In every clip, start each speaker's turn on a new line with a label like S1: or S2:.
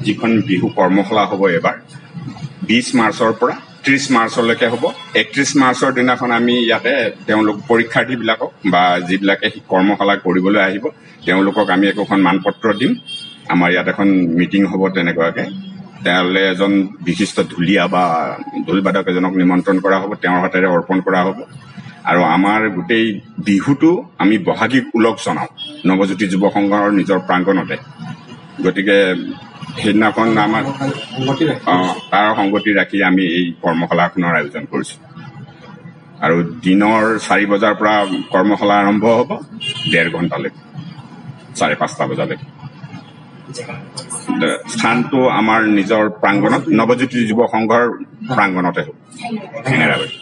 S1: যিখন বিহু কৰ্মশালা হ'ব এবাৰ 20 মাৰ্চৰ পৰা 30 মাৰ্চলৈকে হ'ব। 31 মাৰ্চৰ দিনাখন আমি ইয়াতে তেওঁলোক পৰীক্ষাৰ্থীবিলাকক বা যিবিলাকে কৰ্মশালা কৰিবলৈ আহিব তেওঁলোকক আমি একোখন মানপত্ৰ দিম। আমাৰ ইয়াত এখন মিটিং হ'ব তেনেকুৱাকে। তেওঁলে এজন বিশিষ্ট ঢুলীয়া বা ঢোলবাদক এজনক নিমন্ত্ৰণ কৰা হ'ব, তেওঁৰ হাতেৰে অৰ্পণ কৰা হ'ব। আৰু আমাৰ গোটেই বিহুটো আমি বহাগীক ওলগ জনাওঁ নৱজ্যোতি যুৱ সংঘৰ নিজৰ প্ৰাংগণতে। গতিকে সেইদিনাখন আমাৰ তাৰ সংগতি ৰাখি আমি এই কৰ্মশালাখনৰ আয়োজন কৰিছোঁ। আৰু দিনৰ 4 বজাৰ পৰা কৰ্মশালা আৰম্ভ হ'ব 1.5 ঘণ্টালৈকে 5:30 বজালৈকে। স্থানটো আমাৰ নিজৰ প্ৰাংগণত নৱজ্যোতি যুৱ সংঘৰ প্ৰাংগণতে হ'ব হেঙেৰাবাৰী।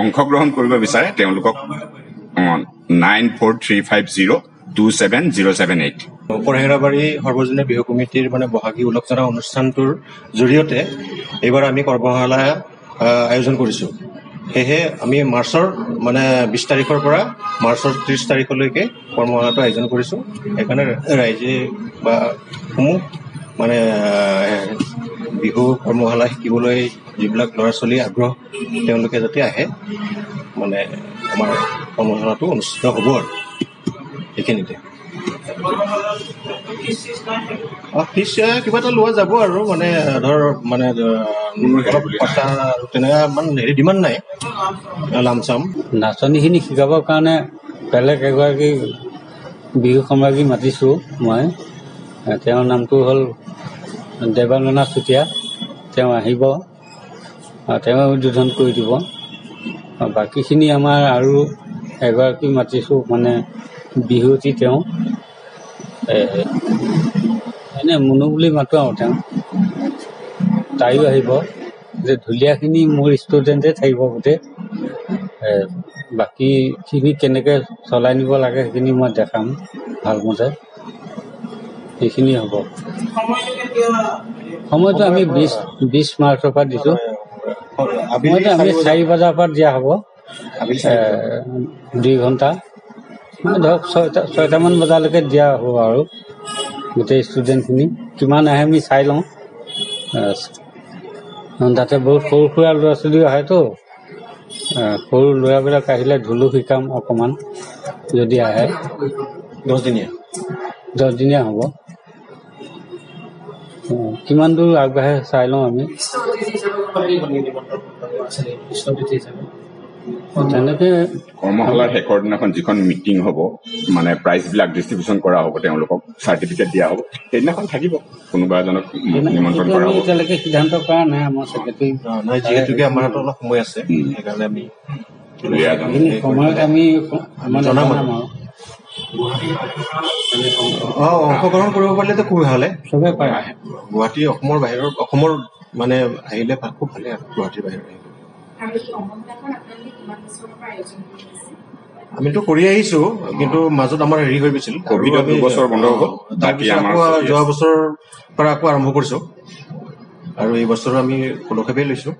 S1: অংশগ্ৰহণ কৰিব বিচাৰে তেওঁলোকক 9435027078
S2: হেঙেৰাবাৰী সৰ্বজনীয় বিহু কমিটিৰ বহাগী ওলগ জনা অনুষ্ঠানটোৰ জৰিয়তে এইবাৰ আমি কৰ্মশালা আয়োজন কৰিছোঁ। সেয়েহে আমি মাৰ্চৰ 20 তাৰিখৰ পৰা মাৰ্চৰ 30 তাৰিখলৈকে কৰ্মশালাটো আয়োজন কৰিছোঁ। সেইকাৰণে ৰাইজে বা সমূহ বিহু কৰ্মশালা শিকিবলৈ যিবিলাক ল'ৰা ছোৱালী আগ্ৰহ তেওঁলোকে যাতে আহে আমাৰ কৰ্মশালাটো অনুষ্ঠিত হ'ব আৰু এইখিনিতে। ফিজ কিবা এটা লোৱা যাব আৰু তেনেকুৱা ডিমাণ্ড নাই। লামচাম
S3: নাচনীখিনি শিকাবৰ কাৰণে বেলেগ এগৰাকী বিহু সম্ৰাজ্ঞী মাতিছোঁ মই। তেওঁৰ নামটো হ'ল দেৱানন্দা চুতীয়া। তেওঁ আহিব, তেওঁ উদ্বোধন কৰি দিব। বাকীখিনি আমাৰ আৰু এগৰাকী মাতিছোঁ বিহুৱতী, তেওঁ এনে মুনু বুলি মাতো আৰু তেওঁ তাইও আহিব। যে ঢুলীয়াখিনি মোৰ ষ্টুডেণ্টে থাকিব গোটেই। বাকীখিনি কেনেকৈ চলাই নিব লাগে সেইখিনি মই দেখাম ভালমতে। সেইখিনি হ'ব। সময়টো আমি 20 মাৰ্চৰ পৰা দিছোঁ। সময়টো আমি 4 বজাৰ পৰা দিয়া হ'ব 2 ঘণ্টা। ধৰক 6টামান বজালৈকে দিয়া হ'ব আৰু গোটেই ষ্টুডেণ্টখিনি কিমান আহে আমি চাই লওঁ। তাতে বহুত সৰু সুৰা ল'ৰা ছোৱালীও আহেতো। সৰু ল'ৰাবিলাক আহিলে ঢোলো শিকাম অকণমান যদি আহে। 10 দিনীয়া হ'ব। কিমান দূৰ আগবাঢ়ে চাই লওঁ আমি। তেনেকৈ
S1: কৰ্মশালাৰ শেষৰ দিনাখন যিখন মিটিং হ'ব প্ৰাইজবিলাক ডিষ্ট্ৰিবিউচন কৰা হ'ব, তেওঁলোকক চাৰ্টিফিকেট দিয়া হ'ব। সেইদিনাখন থাকিব কোনোবা এজনক নিমন্ত্ৰণ কৰা হ'ব।
S3: এতিয়ালৈকে সিদ্ধান্ত কৰা নাই আমাৰ ছেক্ৰেটাৰী,
S2: যিহেতুকে আমাৰ হাতত অলপ সময় আছে সেইকাৰণে আমি
S3: সময়ত আমি জনাম আৰু
S2: অংশগ্ৰহণ কৰিব পাৰিলেতো খুবেই ভালে।
S3: চবেই পাৰে।
S2: গুৱাহাটী অসমৰ আহিলে খুব ভালে আৰু গুৱাহাটীৰ বাহিৰত আহিলে। আমিতো কৰি আহিছো, কিন্তু মাজত আমাৰ হেৰি হৈ গৈছিল,
S1: কভিডত 2 বছৰ বন্ধ হ'ব।
S2: যোৱা বছৰৰ পৰা আকৌ আৰম্ভ কৰিছো আৰু এই বছৰো আমি পদক্ষেপেই লৈছো।